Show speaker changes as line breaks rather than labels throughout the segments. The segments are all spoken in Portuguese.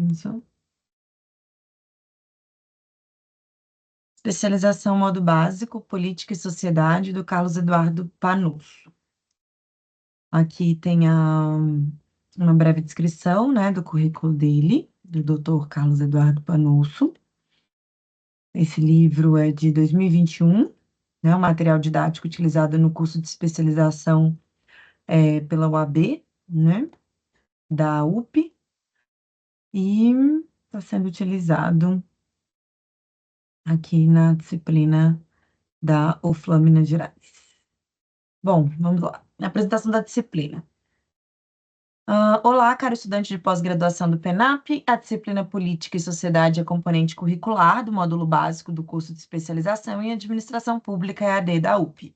Isso. Especialização modo básico, Política e Sociedade, do Carlos Eduardo Panusso. Aqui tem uma breve descrição, né, do currículo dele, do Dr. Carlos Eduardo Panusso. Esse livro é de 2021, né, um material didático utilizado no curso de especialização pela UAB, né, da UP, e está sendo utilizado aqui na disciplina da UFLA Minas Gerais. Bom, vamos lá. Apresentação da disciplina. Olá, caro estudante de pós-graduação do PENAP. A disciplina Política e Sociedade é componente curricular do módulo básico do curso de especialização em Administração Pública EAD da UP.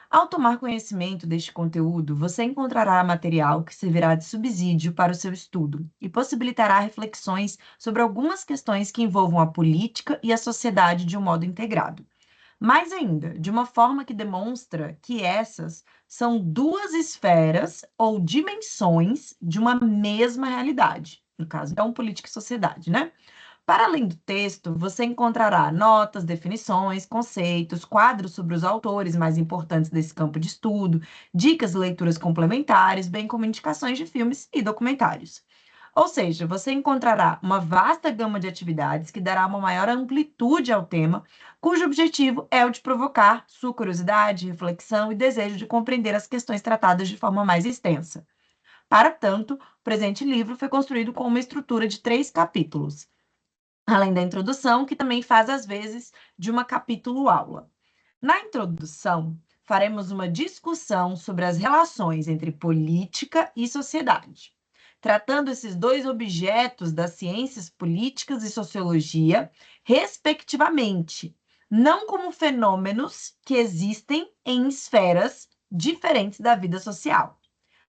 Ao tomar conhecimento deste conteúdo, você encontrará material que servirá de subsídio para o seu estudo e possibilitará reflexões sobre algumas questões que envolvam a política e a sociedade de um modo integrado. Mais ainda, de uma forma que demonstra que essas são duas esferas ou dimensões de uma mesma realidade. No caso, então, política e sociedade, né? Para além do texto, você encontrará notas, definições, conceitos, quadros sobre os autores mais importantes desse campo de estudo, dicas e leituras complementares, bem como indicações de filmes e documentários. Ou seja, você encontrará uma vasta gama de atividades que dará uma maior amplitude ao tema, cujo objetivo é o de provocar sua curiosidade, reflexão e desejo de compreender as questões tratadas de forma mais extensa. Para tanto, o presente livro foi construído com uma estrutura de 3 capítulos, além da introdução, que também faz às vezes de uma capítulo-aula. Na introdução, faremos uma discussão sobre as relações entre política e sociedade, tratando esses dois objetos das ciências políticas e sociologia, respectivamente, não como fenômenos que existem em esferas diferentes da vida social,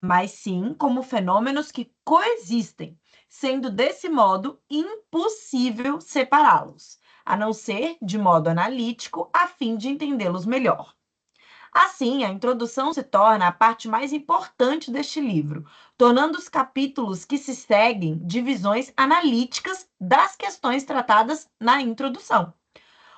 mas sim como fenômenos que coexistem, sendo desse modo impossível separá-los, a não ser de modo analítico, a fim de entendê-los melhor. Assim, a introdução se torna a parte mais importante deste livro, tornando os capítulos que se seguem divisões analíticas das questões tratadas na introdução.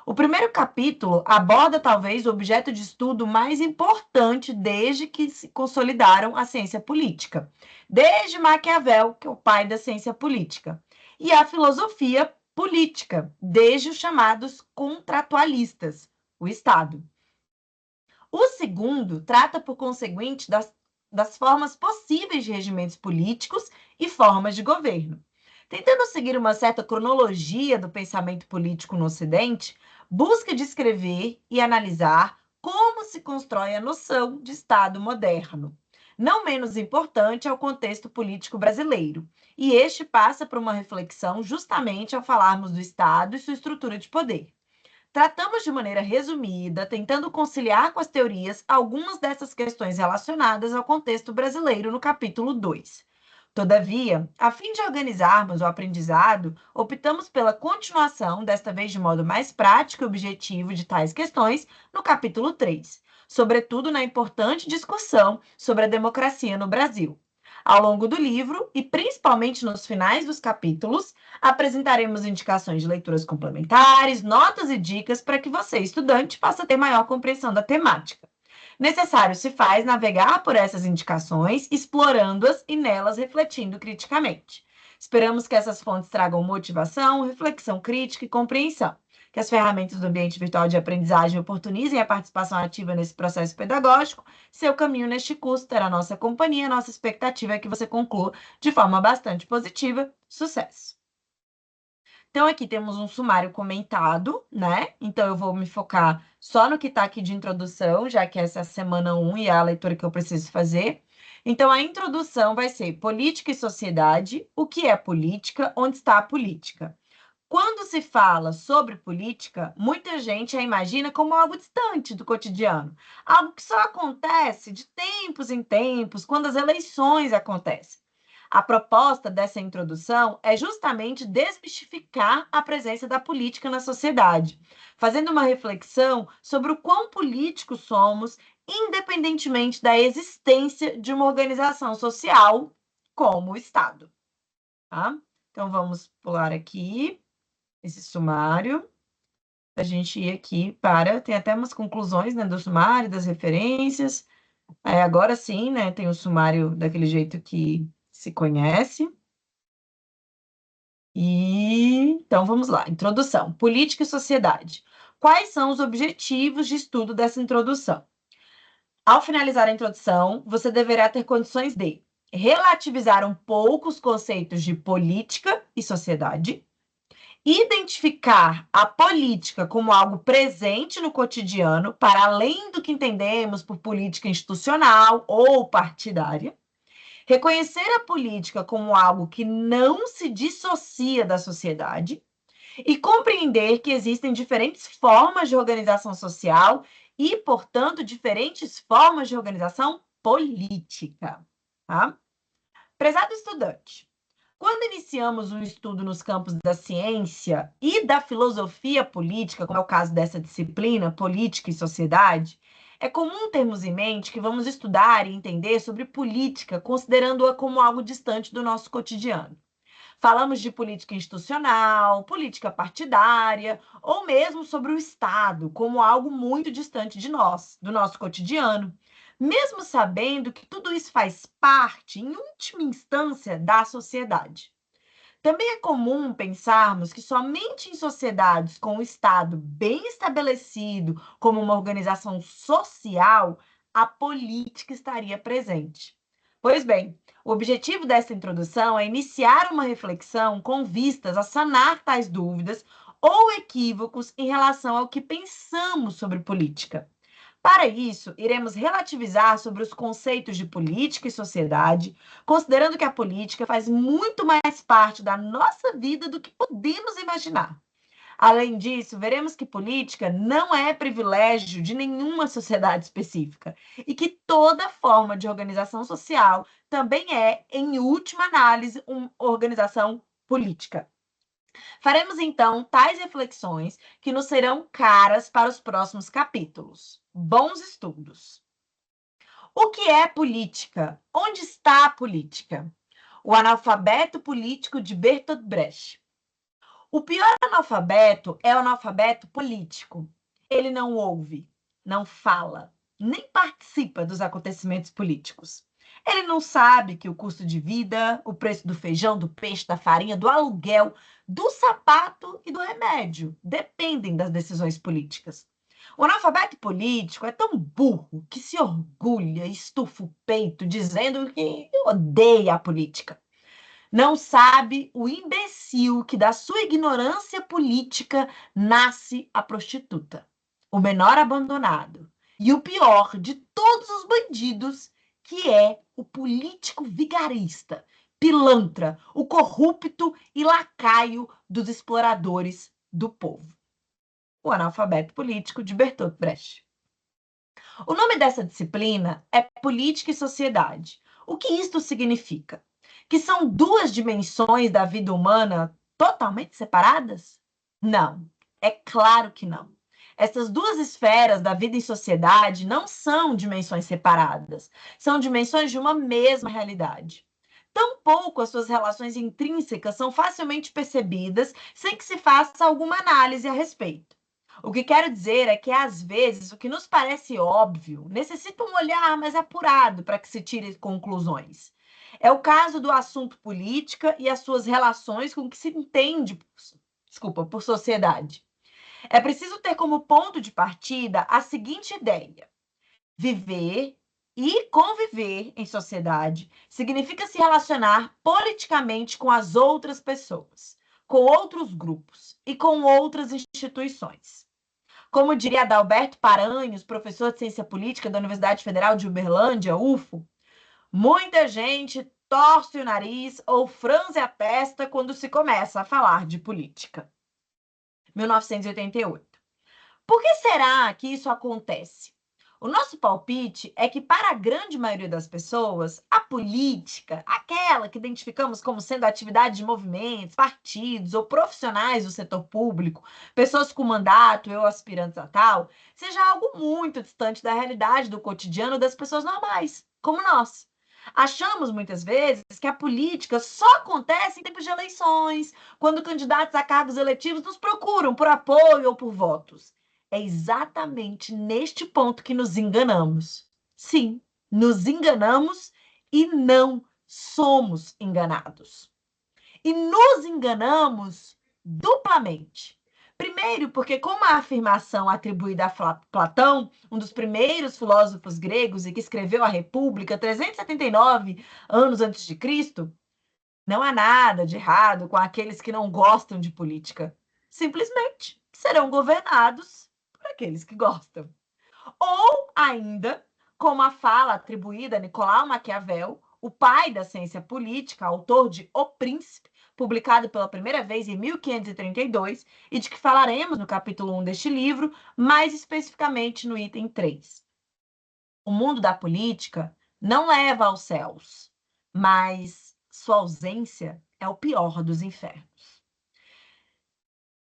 O primeiro capítulo aborda talvez o objeto de estudo mais importante desde que se consolidaram a ciência política, desde Maquiavel, que é o pai da ciência política, e a filosofia política, desde os chamados contratualistas, o Estado. O segundo trata, por conseguinte, das formas possíveis de regimentos políticos e formas de governo. Tentando seguir uma certa cronologia do pensamento político no Ocidente, busca descrever e analisar como se constrói a noção de Estado moderno. Não menos importante é o contexto político brasileiro, e este passa por uma reflexão justamente ao falarmos do Estado e sua estrutura de poder. Tratamos de maneira resumida, tentando conciliar com as teorias algumas dessas questões relacionadas ao contexto brasileiro no capítulo 2. Todavia, a fim de organizarmos o aprendizado, optamos pela continuação, desta vez de modo mais prático e objetivo, de tais questões no capítulo 3, sobretudo na importante discussão sobre a democracia no Brasil. Ao longo do livro, e principalmente nos finais dos capítulos, apresentaremos indicações de leituras complementares, notas e dicas para que você, estudante, possa ter maior compreensão da temática. Necessário se faz navegar por essas indicações, explorando-as e nelas refletindo criticamente. Esperamos que essas fontes tragam motivação, reflexão crítica e compreensão, que as ferramentas do ambiente virtual de aprendizagem oportunizem a participação ativa nesse processo pedagógico. Seu caminho neste curso terá nossa companhia, nossa expectativa é que você conclua de forma bastante positiva. Sucesso! Então, aqui temos um sumário comentado, né? Então, eu vou me focar só no que está aqui de introdução, já que essa é a semana 1 e é a leitura que eu preciso fazer. Então, a introdução vai ser política e sociedade, o que é política, onde está a política. Quando se fala sobre política, muita gente a imagina como algo distante do cotidiano, algo que só acontece de tempos em tempos, quando as eleições acontecem. A proposta dessa introdução é justamente desmistificar a presença da política na sociedade, fazendo uma reflexão sobre o quão políticos somos, independentemente da existência de uma organização social como o Estado. Tá? Então, vamos pular aqui esse sumário. A gente ir aqui para... Tem até umas conclusões, né, do sumário, das referências. Agora sim, né, tem o sumário daquele jeito que se conhece. Então, vamos lá. Introdução. Política e sociedade. Quais são os objetivos de estudo dessa introdução? Ao finalizar a introdução, você deverá ter condições de relativizar um pouco os conceitos de política e sociedade, identificar a política como algo presente no cotidiano, para além do que entendemos por política institucional ou partidária, reconhecer a política como algo que não se dissocia da sociedade e compreender que existem diferentes formas de organização social e, portanto, diferentes formas de organização política. Tá? Prezado estudante, quando iniciamos um estudo nos campos da ciência e da filosofia política, como é o caso dessa disciplina, Política e Sociedade, é comum termos em mente que vamos estudar e entender sobre política, considerando-a como algo distante do nosso cotidiano. Falamos de política institucional, política partidária, ou mesmo sobre o Estado, como algo muito distante de nós, do nosso cotidiano, mesmo sabendo que tudo isso faz parte, em última instância, da sociedade. Também é comum pensarmos que somente em sociedades com o Estado bem estabelecido como uma organização social, a política estaria presente. Pois bem, o objetivo dessa introdução é iniciar uma reflexão com vistas a sanar tais dúvidas ou equívocos em relação ao que pensamos sobre política. Para isso, iremos relativizar sobre os conceitos de política e sociedade, considerando que a política faz muito mais parte da nossa vida do que podemos imaginar. Além disso, veremos que política não é privilégio de nenhuma sociedade específica e que toda forma de organização social também é, em última análise, uma organização política. Faremos, então, tais reflexões que nos serão caras para os próximos capítulos. Bons estudos! O que é política? Onde está a política? O analfabeto político de Bertolt Brecht. O pior analfabeto é o analfabeto político. Ele não ouve, não fala, nem participa dos acontecimentos políticos. Ele não sabe que o custo de vida, o preço do feijão, do peixe, da farinha, do aluguel, do sapato e do remédio dependem das decisões políticas. O analfabeto político é tão burro que se orgulha e estufa o peito dizendo que odeia a política. Não sabe o imbecil que da sua ignorância política nasce a prostituta, o menor abandonado e o pior de todos os bandidos, que é o político vigarista, pilantra, o corrupto e lacaio dos exploradores do povo. O analfabeto político de Bertolt Brecht. O nome dessa disciplina é Política e Sociedade. O que isto significa? Que são duas dimensões da vida humana totalmente separadas? Não, é claro que não. Essas duas esferas da vida em sociedade não são dimensões separadas, são dimensões de uma mesma realidade. Tampouco as suas relações intrínsecas são facilmente percebidas sem que se faça alguma análise a respeito. O que quero dizer é que, às vezes, o que nos parece óbvio necessita um olhar mais apurado para que se tire conclusões. É o caso do assunto política e as suas relações com o que se entende, por sociedade. É preciso ter como ponto de partida a seguinte ideia: viver e conviver em sociedade significa se relacionar politicamente com as outras pessoas, com outros grupos e com outras instituições. Como diria Adalberto Paranhos, professor de Ciência Política da Universidade Federal de Uberlândia, UFO, muita gente torce o nariz ou franze a testa quando se começa a falar de política. 1988. Por que será que isso acontece? O nosso palpite é que, para a grande maioria das pessoas, a política, aquela que identificamos como sendo atividade de movimentos, partidos ou profissionais do setor público, pessoas com mandato ou aspirantes a tal, seja algo muito distante da realidade do cotidiano das pessoas normais, como nós. Achamos muitas vezes que a política só acontece em tempos de eleições, quando candidatos a cargos eletivos nos procuram por apoio ou por votos. É exatamente neste ponto que nos enganamos. Sim, nos enganamos e não somos enganados. E nos enganamos duplamente. Primeiro, porque, como a afirmação atribuída a Platão, um dos primeiros filósofos gregos e que escreveu a República 379 anos antes de Cristo, não há nada de errado com aqueles que não gostam de política. Simplesmente serão governados por aqueles que gostam. Ou ainda, como a fala atribuída a Nicolau Maquiavel, o pai da ciência política, autor de O Príncipe, publicado pela primeira vez em 1532, e de que falaremos no capítulo 1 deste livro, mais especificamente no item 3. O mundo da política não leva aos céus, mas sua ausência é o pior dos infernos.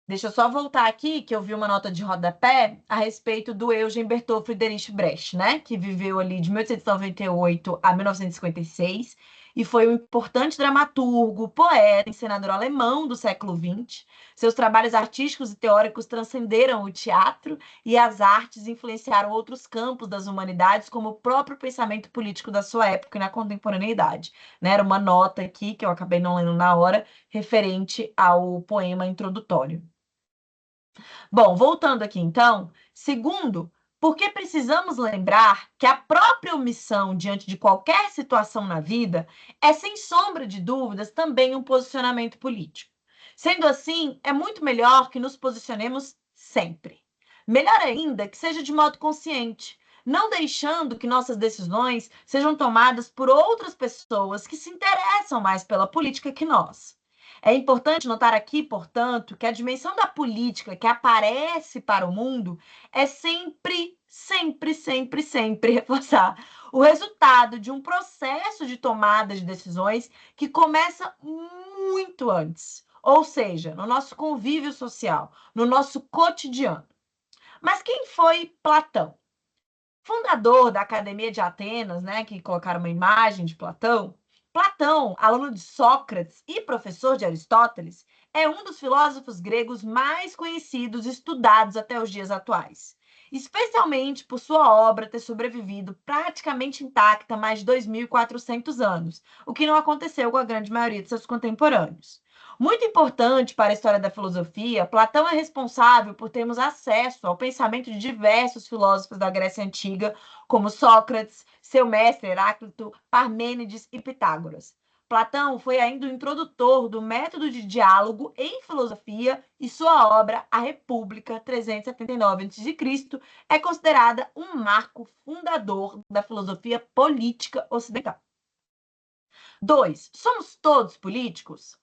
Deixa eu só voltar aqui, que eu vi uma nota de rodapé a respeito do Eugen Bertolt Friedrich Brecht, né? Que viveu ali de 1898 a 1956 e foi um importante dramaturgo, poeta, encenador alemão do século XX. Seus trabalhos artísticos e teóricos transcenderam o teatro e as artes influenciaram outros campos das humanidades, como o próprio pensamento político da sua época e na contemporaneidade. Né? Era uma nota aqui, que eu acabei não lendo na hora, referente ao poema introdutório. Bom, voltando aqui então, segundo, porque precisamos lembrar que a própria omissão diante de qualquer situação na vida é, sem sombra de dúvidas, também um posicionamento político. Sendo assim, é muito melhor que nos posicionemos sempre. Melhor ainda que seja de modo consciente, não deixando que nossas decisões sejam tomadas por outras pessoas que se interessam mais pela política que nós. É importante notar aqui, portanto, que a dimensão da política que aparece para o mundo é sempre reforçar o resultado de um processo de tomada de decisões que começa muito antes, ou seja, no nosso convívio social, no nosso cotidiano. Mas quem foi Platão? Fundador da Academia de Atenas, né, que colocaram uma imagem de Platão. Platão, aluno de Sócrates e professor de Aristóteles, é um dos filósofos gregos mais conhecidos e estudados até os dias atuais, especialmente por sua obra ter sobrevivido praticamente intacta mais de 2.400 anos, o que não aconteceu com a grande maioria de seus contemporâneos. Muito importante para a história da filosofia, Platão é responsável por termos acesso ao pensamento de diversos filósofos da Grécia Antiga, como Sócrates, seu mestre Heráclito, Parmênides e Pitágoras. Platão foi ainda o introdutor do método de diálogo em filosofia e sua obra, A República, 379 a.C., é considerada um marco fundador da filosofia política ocidental. 2. Somos todos políticos?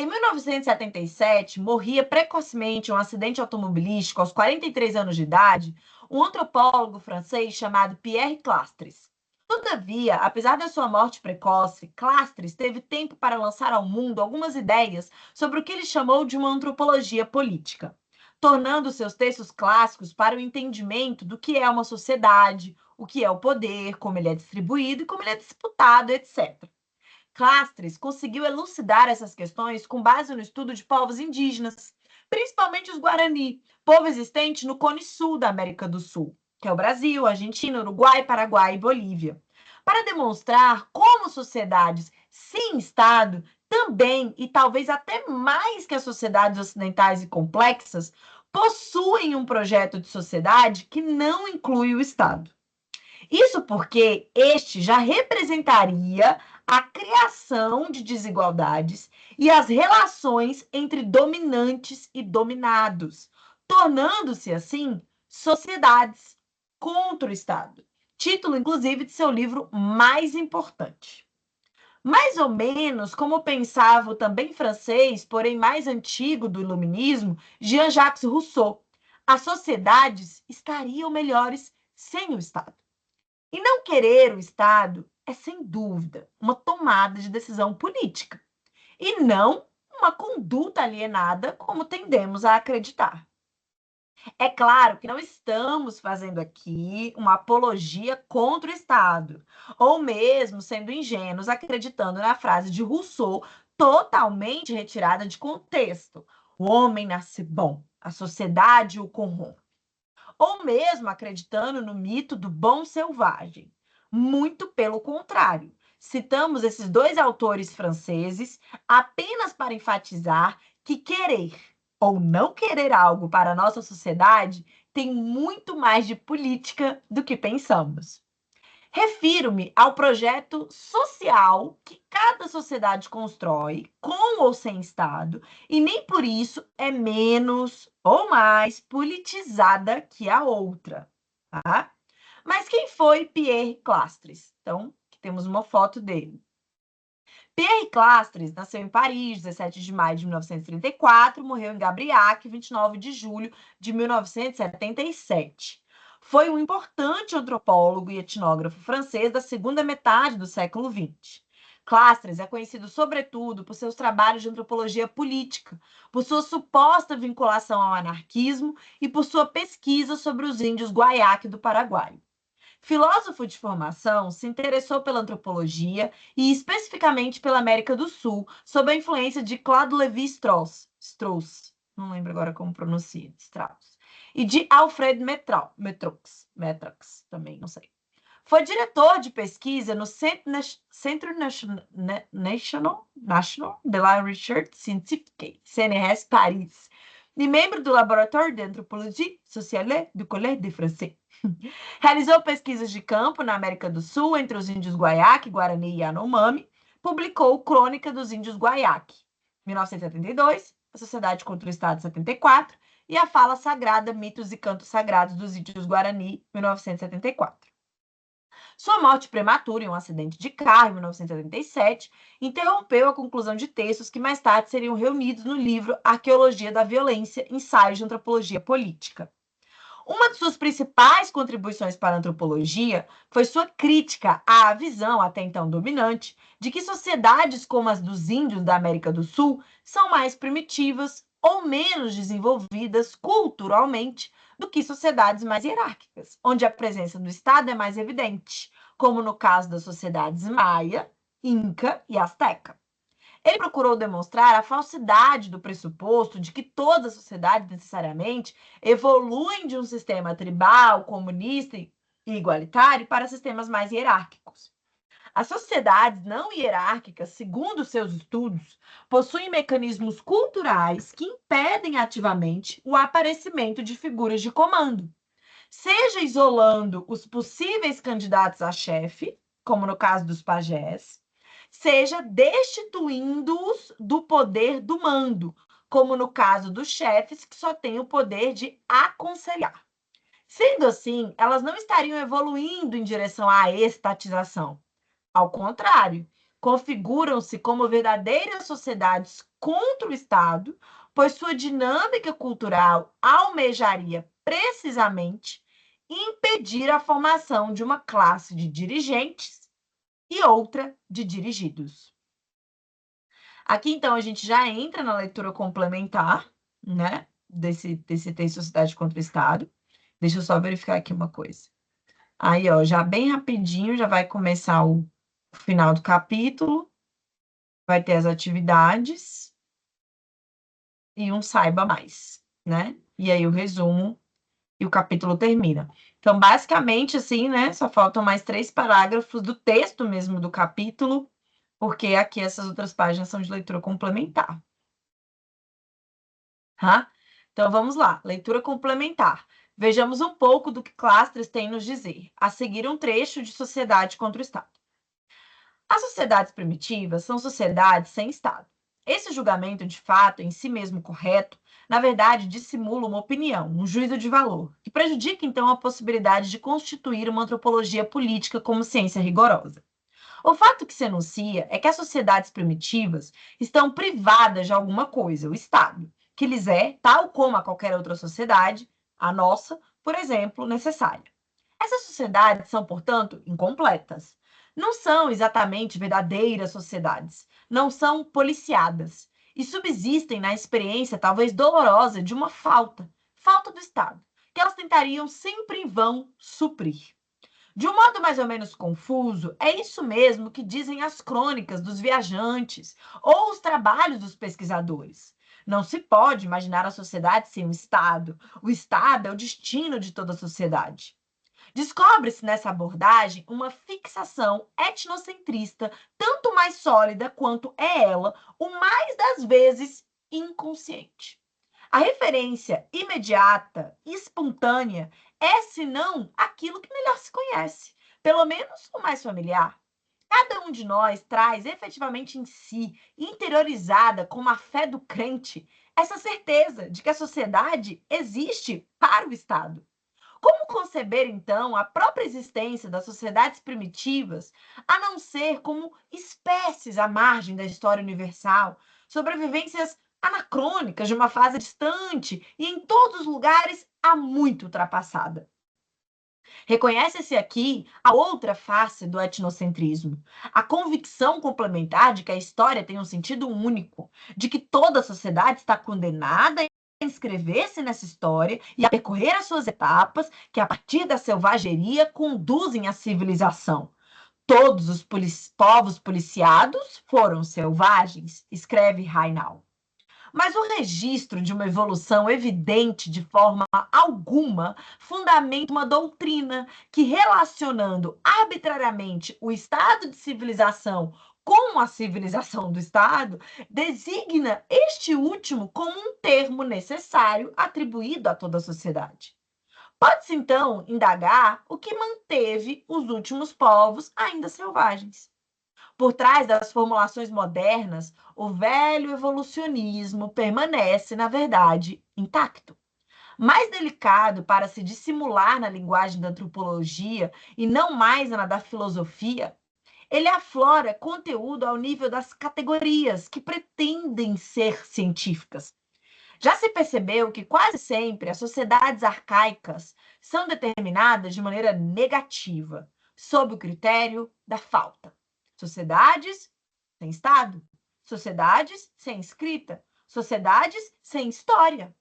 Em 1977, morria precocemente em um acidente automobilístico aos 43 anos de idade um antropólogo francês chamado Pierre Clastres. Todavia, apesar da sua morte precoce, Clastres teve tempo para lançar ao mundo algumas ideias sobre o que ele chamou de uma antropologia política, tornando seus textos clássicos para o entendimento do que é uma sociedade, o que é o poder, como ele é distribuído e como ele é disputado, etc. Clastres conseguiu elucidar essas questões com base no estudo de povos indígenas, principalmente os Guarani, povo existente no Cone Sul da América do Sul, que é o Brasil, Argentina, Uruguai, Paraguai e Bolívia, para demonstrar como sociedades sem Estado também, e talvez até mais que as sociedades ocidentais e complexas, possuem um projeto de sociedade que não inclui o Estado. Isso porque este já representaria a criação de desigualdades e as relações entre dominantes e dominados, tornando-se, assim, sociedades contra o Estado. Título, inclusive, de seu livro mais importante. Mais ou menos como pensava o também francês, porém mais antigo do iluminismo, Jean-Jacques Rousseau. As sociedades estariam melhores sem o Estado. E não querer o Estado é, sem dúvida, uma tomada de decisão política, e não uma conduta alienada, como tendemos a acreditar. É claro que não estamos fazendo aqui uma apologia contra o Estado, ou mesmo sendo ingênuos acreditando na frase de Rousseau, totalmente retirada de contexto. O homem nasce bom, a sociedade o corrompe. Ou mesmo acreditando no mito do bom selvagem. Muito pelo contrário. Citamos esses dois autores franceses apenas para enfatizar que querer ou não querer algo para a nossa sociedade tem muito mais de política do que pensamos. Refiro-me ao projeto social que cada sociedade constrói, com ou sem Estado, e nem por isso é menos ou mais politizada que a outra, tá? Mas quem foi Pierre Clastres? Então, aqui temos uma foto dele. Pierre Clastres nasceu em Paris, 17 de maio de 1934, morreu em Gabriac, 29 de julho de 1977. Foi um importante antropólogo e etnógrafo francês da segunda metade do século XX. Clastres é conhecido sobretudo por seus trabalhos de antropologia política, por sua suposta vinculação ao anarquismo e por sua pesquisa sobre os índios Guaiaque do Paraguai. Filósofo de formação, se interessou pela antropologia e especificamente pela América do Sul, sob a influência de Claude Lévi-Strauss, não lembro agora como pronuncia, Strauss, e de Alfred Metrox, também, não sei. Foi diretor de pesquisa no Centre National de la Recherche Scientifique, CNRS Paris, e membro do Laboratório de Anthropologie Sociale du Collège des Français. Realizou pesquisas de campo na América do Sul entre os índios Guaiaque, Guarani e Yanomami. Publicou Crônica dos Índios Guaiaque, 1972, A Sociedade contra o Estado, 74, e A Fala Sagrada, Mitos e Cantos Sagrados dos Índios Guarani, 1974. Sua morte prematura em um acidente de carro, em 1977, interrompeu a conclusão de textos que mais tarde seriam reunidos no livro Arqueologia da Violência, Ensaios de Antropologia Política. Uma de suas principais contribuições para a antropologia foi sua crítica à visão, até então dominante, de que sociedades como as dos índios da América do Sul são mais primitivas ou menos desenvolvidas culturalmente do que sociedades mais hierárquicas, onde a presença do Estado é mais evidente, como no caso das sociedades maia, inca e asteca. Ele procurou demonstrar a falsidade do pressuposto de que todas as sociedades necessariamente evoluem de um sistema tribal, comunista e igualitário para sistemas mais hierárquicos. As sociedades não hierárquicas, segundo seus estudos, possuem mecanismos culturais que impedem ativamente o aparecimento de figuras de comando, seja isolando os possíveis candidatos a chefe, como no caso dos pajés, seja destituindo-os do poder do mando, como no caso dos chefes, que só têm o poder de aconselhar. Sendo assim, elas não estariam evoluindo em direção à estatização. Ao contrário, configuram-se como verdadeiras sociedades contra o Estado, pois sua dinâmica cultural almejaria precisamente impedir a formação de uma classe de dirigentes e outra de dirigidos. Aqui, então, a gente já entra na leitura complementar, né, desse texto Sociedade contra o Estado. Deixa eu só verificar aqui uma coisa. Aí, ó, já bem rapidinho, já vai começar o final do capítulo, vai ter as atividades e um saiba mais, né? E aí o resumo e o capítulo termina. Então, basicamente, assim, né, só faltam mais 3 parágrafos do texto mesmo do capítulo, porque aqui essas outras páginas são de leitura complementar. Tá? Então, vamos lá, leitura complementar. Vejamos um pouco do que Clastres tem nos dizer. A seguir, um trecho de Sociedade contra o Estado. As sociedades primitivas são sociedades sem Estado. Esse julgamento de fato, em si mesmo correto, na verdade, dissimula uma opinião, um juízo de valor, que prejudica então a possibilidade de constituir uma antropologia política como ciência rigorosa. O fato que se enuncia é que as sociedades primitivas estão privadas de alguma coisa, o Estado, que lhes é, tal como a qualquer outra sociedade, a nossa, por exemplo, necessária. Essas sociedades são, portanto, incompletas. Não são exatamente verdadeiras sociedades, não são policiadas e subsistem na experiência talvez dolorosa de uma falta falta do Estado, que elas tentariam sempre em vão suprir. De um modo mais ou menos confuso, é isso mesmo que dizem as crônicas dos viajantes ou os trabalhos dos pesquisadores. Não se pode imaginar a sociedade sem o Estado. O Estado é o destino de toda a sociedade. Descobre-se nessa abordagem uma fixação etnocentrista, tanto mais sólida quanto é ela, o mais das vezes inconsciente. A referência imediata, espontânea, é, senão, aquilo que melhor se conhece, pelo menos o mais familiar. Cada um de nós traz efetivamente em si, interiorizada como a fé do crente, essa certeza de que a sociedade existe para o Estado. Como conceber, então, a própria existência das sociedades primitivas, a não ser como espécies à margem da história universal, sobrevivências anacrônicas de uma fase distante e em todos os lugares há muito ultrapassada? Reconhece-se aqui a outra face do etnocentrismo, a convicção complementar de que a história tem um sentido único, de que toda a sociedade está condenada a inscrever-se nessa história e a percorrer as suas etapas, que a partir da selvageria conduzem à civilização. Todos os povos policiados foram selvagens, escreve Rainal. Mas o registro de uma evolução evidente de forma alguma fundamenta uma doutrina que, relacionando arbitrariamente o estado de civilização com a civilização do Estado, designa este último como um termo necessário atribuído a toda a sociedade. Pode-se, então, indagar o que manteve os últimos povos ainda selvagens. Por trás das formulações modernas, o velho evolucionismo permanece, na verdade, intacto. Mais delicado para se dissimular na linguagem da antropologia e não mais na da filosofia, ele aflora conteúdo ao nível das categorias que pretendem ser científicas. Já se percebeu que quase sempre as sociedades arcaicas são determinadas de maneira negativa, sob o critério da falta. Sociedades sem Estado, sociedades sem escrita, sociedades sem história.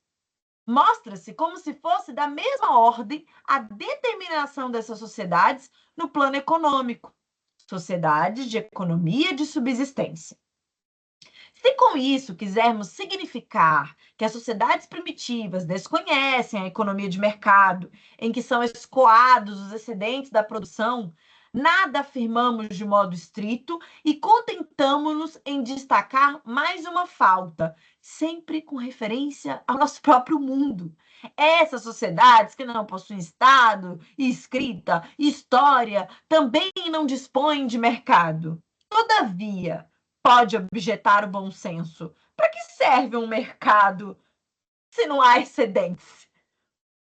Mostra-se como se fosse da mesma ordem a determinação dessas sociedades no plano econômico, sociedades de economia de subsistência. Se com isso quisermos significar que as sociedades primitivas desconhecem a economia de mercado, em que são escoados os excedentes da produção, nada afirmamos de modo estrito e contentamo-nos em destacar mais uma falta, sempre com referência ao nosso próprio mundo. Essas sociedades que não possuem Estado, escrita, história, também não dispõem de mercado. Todavia, pode objetar o bom senso. Para que serve um mercado se não há excedentes?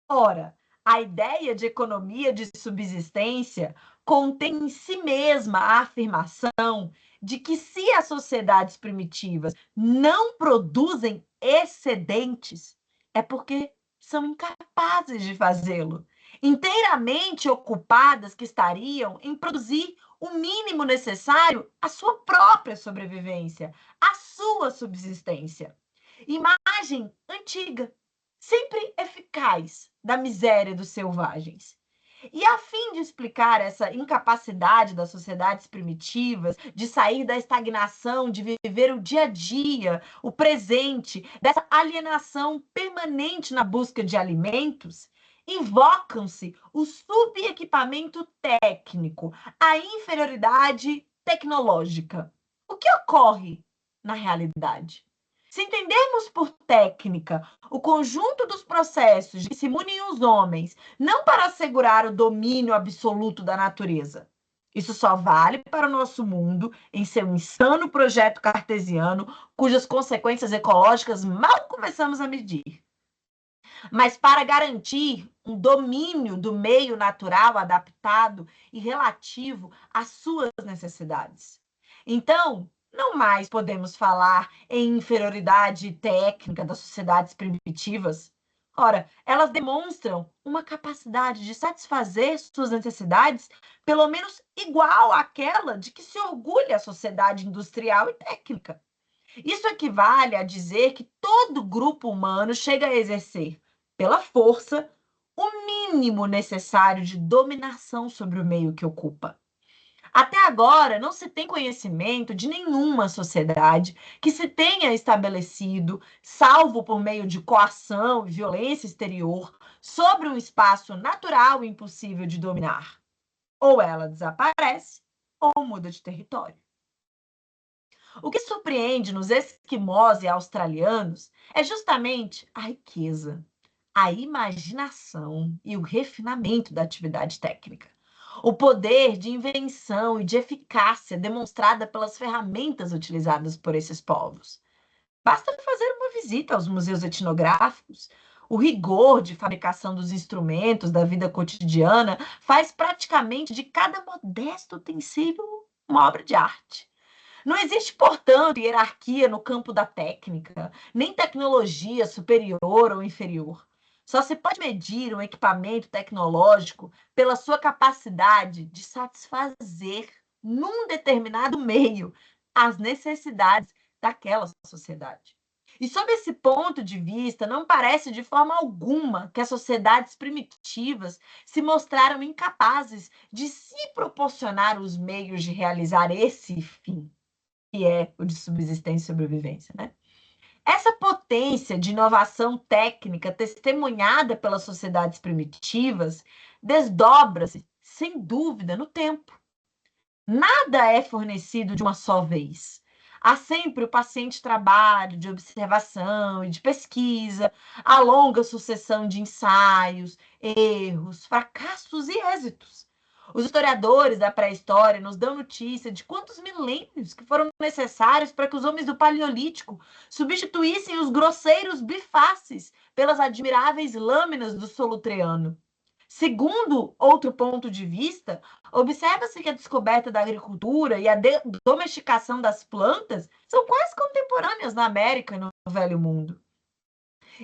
Ora, a ideia de economia de subsistência contém em si mesma a afirmação de que se as sociedades primitivas não produzem excedentes, é porque são incapazes de fazê-lo, inteiramente ocupadas que estariam em produzir o mínimo necessário à sua própria sobrevivência, à sua subsistência. Imagem antiga, sempre eficaz da miséria dos selvagens. E a fim de explicar essa incapacidade das sociedades primitivas de sair da estagnação, de viver o dia a dia, o presente, dessa alienação permanente na busca de alimentos, invocam-se o subequipamento técnico, a inferioridade tecnológica. O que ocorre na realidade? Se entendermos por técnica o conjunto dos processos de que se munem os homens, não para assegurar o domínio absoluto da natureza. Isso só vale para o nosso mundo em seu insano projeto cartesiano, cujas consequências ecológicas mal começamos a medir. Mas para garantir um domínio do meio natural adaptado e relativo às suas necessidades. Então, não mais podemos falar em inferioridade técnica das sociedades primitivas. Ora, elas demonstram uma capacidade de satisfazer suas necessidades, pelo menos igual àquela de que se orgulha a sociedade industrial e técnica. Isso equivale a dizer que todo grupo humano chega a exercer, pela força, o mínimo necessário de dominação sobre o meio que ocupa. Até agora, não se tem conhecimento de nenhuma sociedade que se tenha estabelecido, salvo por meio de coação e violência exterior, sobre um espaço natural e impossível de dominar. Ou ela desaparece, ou muda de território. O que surpreende nos esquimós e australianos é justamente a riqueza, a imaginação e o refinamento da atividade técnica. O poder de invenção e de eficácia demonstrada pelas ferramentas utilizadas por esses povos. Basta fazer uma visita aos museus etnográficos. O rigor de fabricação dos instrumentos da vida cotidiana faz praticamente de cada modesto utensílio uma obra de arte. Não existe, portanto, hierarquia no campo da técnica, nem tecnologia superior ou inferior. Só se pode medir um equipamento tecnológico pela sua capacidade de satisfazer, num determinado meio, as necessidades daquela sociedade. E, sob esse ponto de vista, não parece de forma alguma que as sociedades primitivas se mostraram incapazes de se proporcionar os meios de realizar esse fim, que é o de subsistência e sobrevivência, né? Essa potência de inovação técnica testemunhada pelas sociedades primitivas desdobra-se, sem dúvida, no tempo. Nada é fornecido de uma só vez. Há sempre o paciente trabalho de observação e de pesquisa, a longa sucessão de ensaios, erros, fracassos e êxitos. Os historiadores da pré-história nos dão notícia de quantos milênios que foram necessários para que os homens do Paleolítico substituíssem os grosseiros bifaces pelas admiráveis lâminas do Solutreano. Segundo outro ponto de vista, observa-se que a descoberta da agricultura e a domesticação das plantas são quase contemporâneas na América e no Velho Mundo.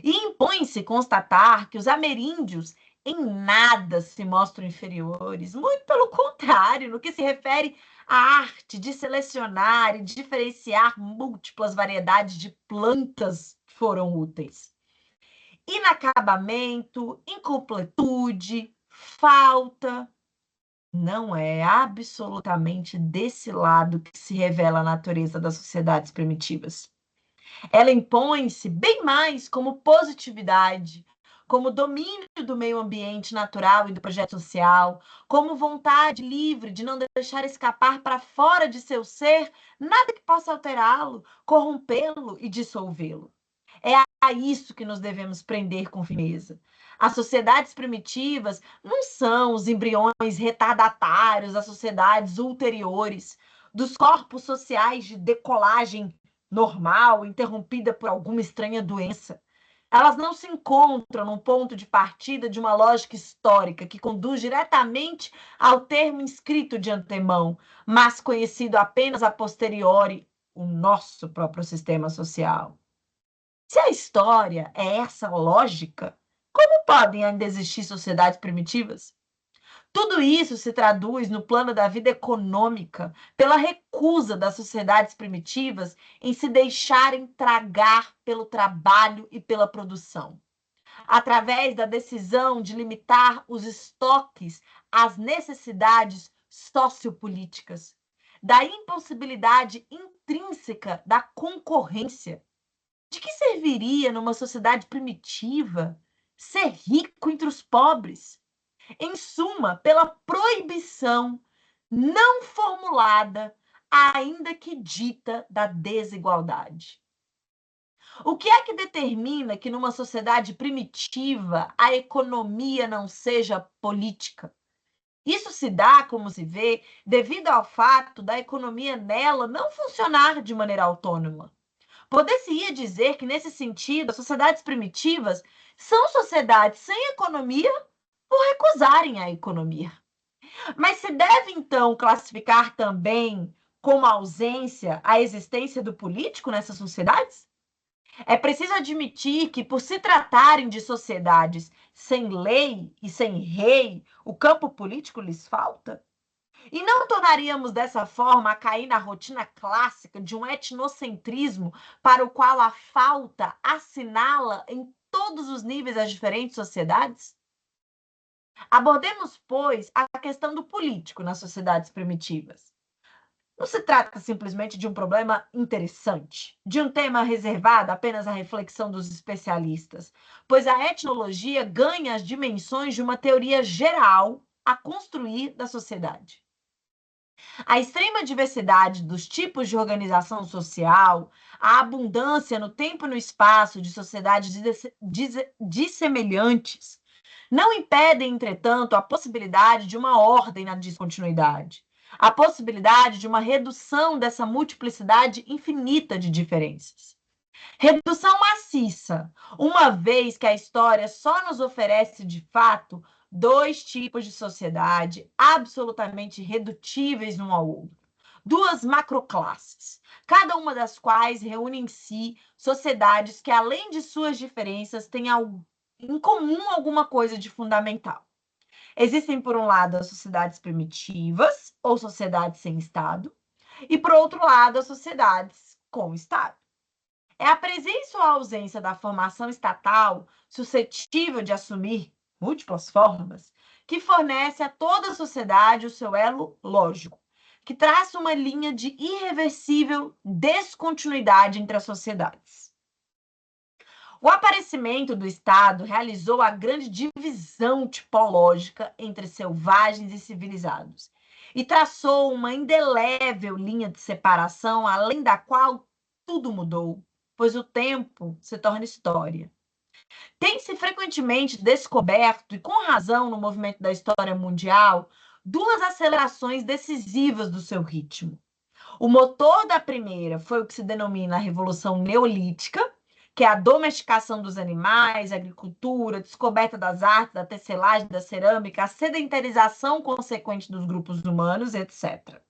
E impõe-se constatar que os ameríndios em nada se mostram inferiores, muito pelo contrário, no que se refere à arte de selecionar e diferenciar múltiplas variedades de plantas que foram úteis. Inacabamento, incompletude, falta. Não é absolutamente desse lado que se revela a natureza das sociedades primitivas. Ela impõe-se bem mais como positividade, como domínio do meio ambiente natural e do projeto social, como vontade livre de não deixar escapar para fora de seu ser nada que possa alterá-lo, corrompê-lo e dissolvê-lo. É a isso que nos devemos prender com firmeza. As sociedades primitivas não são os embriões retardatários das sociedades ulteriores, dos corpos sociais de decolagem normal, interrompida por alguma estranha doença. Elas não se encontram num ponto de partida de uma lógica histórica que conduz diretamente ao termo inscrito de antemão, mas conhecido apenas a posteriori, o nosso próprio sistema social. Se a história é essa lógica, como podem ainda existir sociedades primitivas? Tudo isso se traduz no plano da vida econômica, pela recusa das sociedades primitivas em se deixarem tragar pelo trabalho e pela produção, através da decisão de limitar os estoques às necessidades sociopolíticas, da impossibilidade intrínseca da concorrência. De que serviria numa sociedade primitiva ser rico entre os pobres? Em suma, pela proibição não formulada, ainda que dita, da desigualdade. O que é que determina que numa sociedade primitiva a economia não seja política? Isso se dá, como se vê, devido ao fato da economia nela não funcionar de maneira autônoma. Poder-se-ia dizer que, nesse sentido, as sociedades primitivas são sociedades sem economia por recusarem a economia. Mas se deve, então, classificar também como ausência a existência do político nessas sociedades? É preciso admitir que, por se tratarem de sociedades sem lei e sem rei, o campo político lhes falta? E não tornaríamos dessa forma a cair na rotina clássica de um etnocentrismo para o qual a falta assinala em todos os níveis as diferentes sociedades? Abordemos, pois, a questão do político nas sociedades primitivas. Não se trata simplesmente de um problema interessante, de um tema reservado apenas à reflexão dos especialistas, pois a etnologia ganha as dimensões de uma teoria geral a construir da sociedade. A extrema diversidade dos tipos de organização social, a abundância no tempo e no espaço de sociedades dissemelhantes, não impedem, entretanto, a possibilidade de uma ordem na descontinuidade, a possibilidade de uma redução dessa multiplicidade infinita de diferenças. Redução maciça, uma vez que a história só nos oferece, de fato, dois tipos de sociedade absolutamente irredutíveis um ao outro. Duas macroclasses, cada uma das quais reúne em si sociedades que, além de suas diferenças, têm em comum alguma coisa de fundamental. Existem, por um lado, as sociedades primitivas, ou sociedades sem Estado, e, por outro lado, as sociedades com Estado. É a presença ou a ausência da formação estatal, suscetível de assumir múltiplas formas, que fornece a toda a sociedade o seu elo lógico, que traça uma linha de irreversível descontinuidade entre as sociedades. O aparecimento do Estado realizou a grande divisão tipológica entre selvagens e civilizados e traçou uma indelével linha de separação, além da qual tudo mudou, pois o tempo se torna história. Tem-se frequentemente descoberto, e com razão no movimento da história mundial, duas acelerações decisivas do seu ritmo. O motor da primeira foi o que se denomina a Revolução Neolítica, que é a domesticação dos animais, a agricultura, a descoberta das artes, da tecelagem, da cerâmica, a sedentarização consequente dos grupos humanos, etc.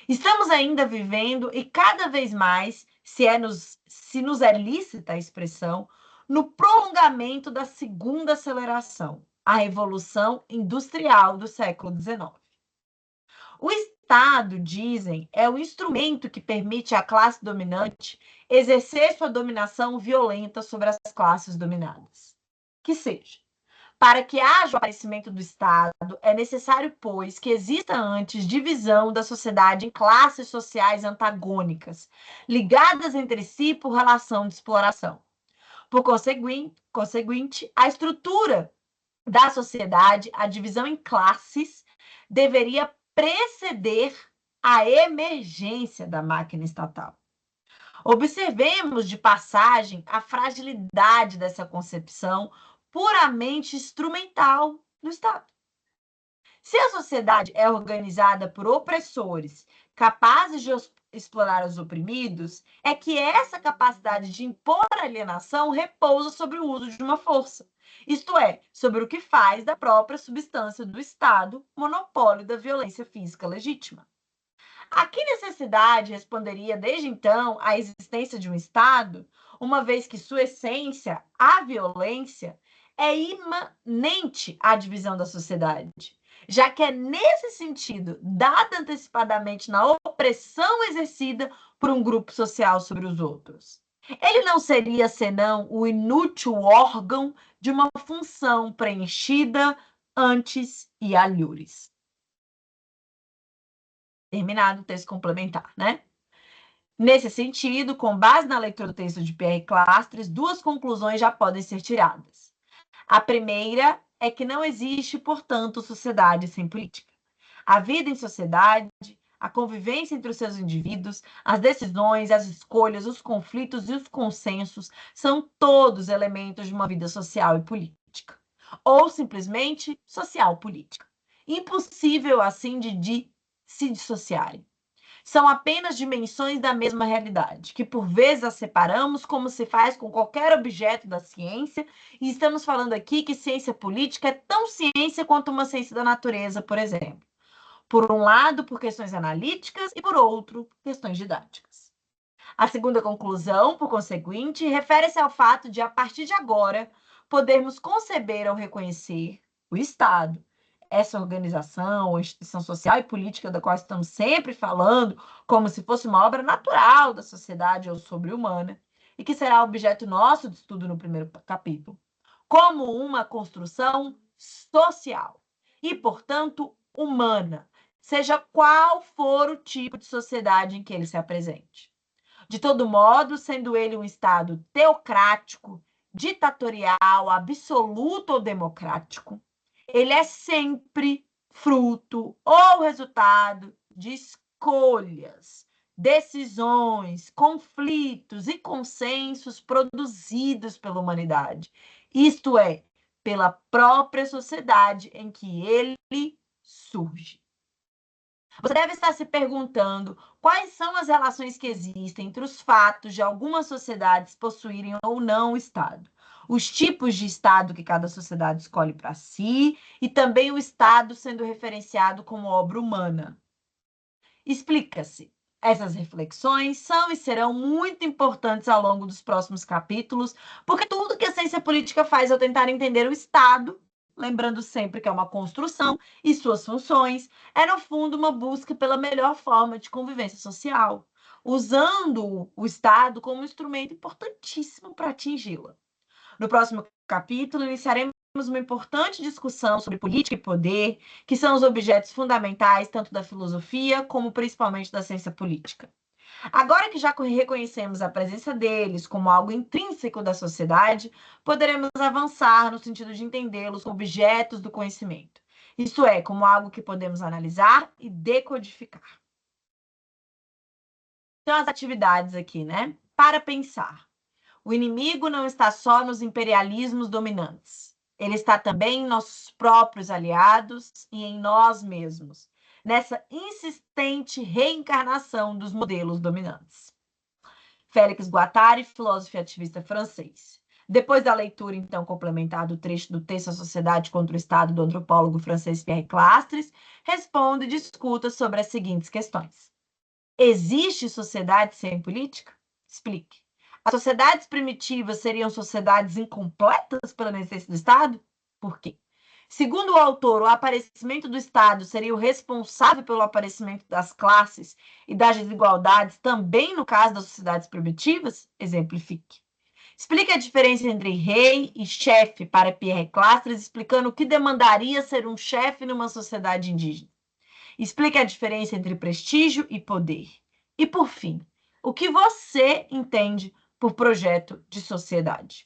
Estamos ainda vivendo, e cada vez mais, se nos é lícita a expressão, no prolongamento da segunda aceleração, a Revolução Industrial do século XIX. O Estado, dizem, é o instrumento que permite à classe dominante exercer sua dominação violenta sobre as classes dominadas. Que seja, para que haja o aparecimento do Estado, é necessário, pois, que exista antes divisão da sociedade em classes sociais antagônicas, ligadas entre si por relação de exploração. Por conseguinte, a estrutura da sociedade, a divisão em classes, deveria preceder a emergência da máquina estatal. Observemos, de passagem, a fragilidade dessa concepção puramente instrumental do Estado. Se a sociedade é organizada por opressores capazes de explorar os oprimidos, é que essa capacidade de impor alienação repousa sobre o uso de uma força, isto é, sobre o que faz da própria substância do Estado monopólio da violência física legítima. A que necessidade responderia desde então a existência de um Estado, uma vez que sua essência, a violência, é imanente à divisão da sociedade, já que é nesse sentido, dada antecipadamente na opressão exercida por um grupo social sobre os outros. Ele não seria senão o inútil órgão de uma função preenchida antes e alhures. Terminado o texto complementar, né? Nesse sentido, com base na leitura do texto de Pierre Clastres, duas conclusões já podem ser tiradas. A primeira é que não existe, portanto, sociedade sem política. A vida em sociedade, a convivência entre os seus indivíduos, as decisões, as escolhas, os conflitos e os consensos são todos elementos de uma vida social e política, ou simplesmente social-política. Impossível, assim, de se dissociarem. São apenas dimensões da mesma realidade, que por vezes as separamos, como se faz com qualquer objeto da ciência, e estamos falando aqui que ciência política é tão ciência quanto uma ciência da natureza, por exemplo. Por um lado, por questões analíticas, e por outro, por questões didáticas. A segunda conclusão, por conseguinte, refere-se ao fato de, a partir de agora, podermos conceber ou reconhecer o Estado, essa organização, ou instituição social e política da qual estamos sempre falando, como se fosse uma obra natural da sociedade ou sobre-humana, e que será objeto nosso de estudo no primeiro capítulo, como uma construção social e, portanto, humana, seja qual for o tipo de sociedade em que ele se apresente. De todo modo, sendo ele um Estado teocrático, ditatorial, absoluto ou democrático, ele é sempre fruto ou resultado de escolhas, decisões, conflitos e consensos produzidos pela humanidade, isto é, pela própria sociedade em que ele surge. Você deve estar se perguntando quais são as relações que existem entre os fatos de algumas sociedades possuírem ou não o Estado, os tipos de Estado que cada sociedade escolhe para si e também o Estado sendo referenciado como obra humana. Explica-se. Essas reflexões são e serão muito importantes ao longo dos próximos capítulos, porque tudo que a ciência política faz ao tentar entender o Estado, lembrando sempre que é uma construção e suas funções, é no fundo uma busca pela melhor forma de convivência social, usando o Estado como um instrumento importantíssimo para atingi-la. No próximo capítulo, iniciaremos uma importante discussão sobre política e poder, que são os objetos fundamentais tanto da filosofia como principalmente da ciência política. Agora que já reconhecemos a presença deles como algo intrínseco da sociedade, poderemos avançar no sentido de entendê-los como objetos do conhecimento, isto é, como algo que podemos analisar e decodificar. Então, as atividades aqui, né? Para pensar. O inimigo não está só nos imperialismos dominantes. Ele está também em nossos próprios aliados e em nós mesmos, nessa insistente reencarnação dos modelos dominantes. Félix Guattari, filósofo e ativista francês. Depois da leitura, então, complementar do trecho do texto A Sociedade contra o Estado, do antropólogo francês Pierre Clastres, responde e discuta sobre as seguintes questões. Existe sociedade sem política? Explique. As sociedades primitivas seriam sociedades incompletas pela necessidade do Estado? Por quê? Segundo o autor, o aparecimento do Estado seria o responsável pelo aparecimento das classes e das desigualdades também no caso das sociedades primitivas? Exemplifique. Explique a diferença entre rei e chefe para Pierre Clastres, explicando o que demandaria ser um chefe numa sociedade indígena. Explique a diferença entre prestígio e poder. E, por fim, o que você entende por projeto de sociedade.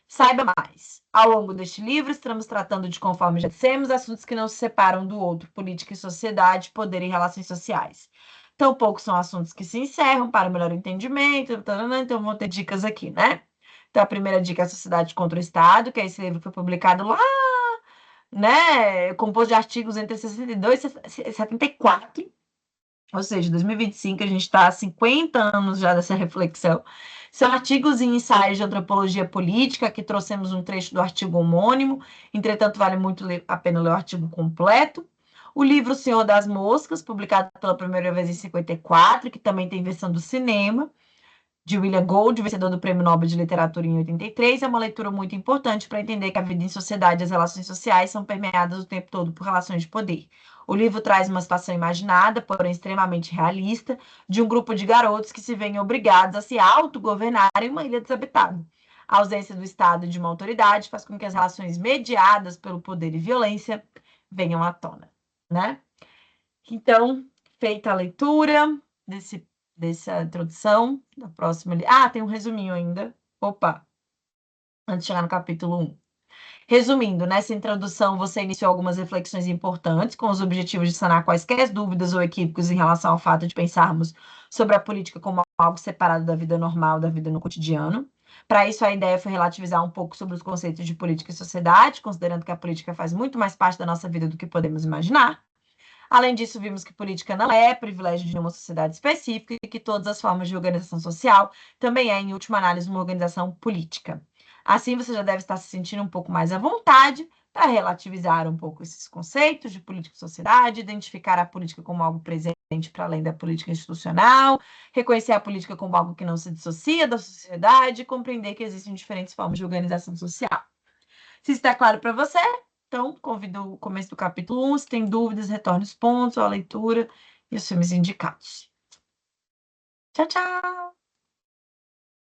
Saiba mais. Ao longo deste livro, estamos tratando de, conforme já dissemos, assuntos que não se separam do outro, política e sociedade, poder e relações sociais. Tampouco são assuntos que se encerram para melhor entendimento, então vão ter dicas aqui, né? Então, a primeira dica é a Sociedade contra o Estado, que é esse livro que foi publicado lá, né? Composto de artigos entre 62 e 74. Ou seja, 2025, a gente está há 50 anos já dessa reflexão. São artigos e ensaios de antropologia política, que trouxemos um trecho do artigo homônimo, entretanto, vale muito a pena ler o artigo completo. O livro O Senhor das Moscas, publicado pela primeira vez em 54, que também tem versão do cinema, de William Gold, vencedor do Prêmio Nobel de Literatura em 83, é uma leitura muito importante para entender que a vida em sociedade e as relações sociais são permeadas o tempo todo por relações de poder. O livro traz uma situação imaginada, porém extremamente realista, de um grupo de garotos que se veem obrigados a se autogovernar em uma ilha desabitada. A ausência do Estado e de uma autoridade faz com que as relações mediadas pelo poder e violência venham à tona, né? Então, feita a leitura dessa introdução, da próxima... tem um resuminho ainda. Opa! Antes de chegar no capítulo 1. Resumindo, nessa introdução você iniciou algumas reflexões importantes com os objetivos de sanar quaisquer dúvidas ou equívocos em relação ao fato de pensarmos sobre a política como algo separado da vida normal, da vida no cotidiano. Para isso, a ideia foi relativizar um pouco sobre os conceitos de política e sociedade, considerando que a política faz muito mais parte da nossa vida do que podemos imaginar. Além disso, vimos que política não é privilégio de uma sociedade específica e que todas as formas de organização social também é, em última análise, uma organização política. Assim, você já deve estar se sentindo um pouco mais à vontade para relativizar um pouco esses conceitos de política e sociedade, identificar a política como algo presente para além da política institucional, reconhecer a política como algo que não se dissocia da sociedade e compreender que existem diferentes formas de organização social. Se está claro para você, então convido o começo do capítulo 1. Se tem dúvidas, retorne os pontos, a leitura e os filmes indicados. Tchau, tchau!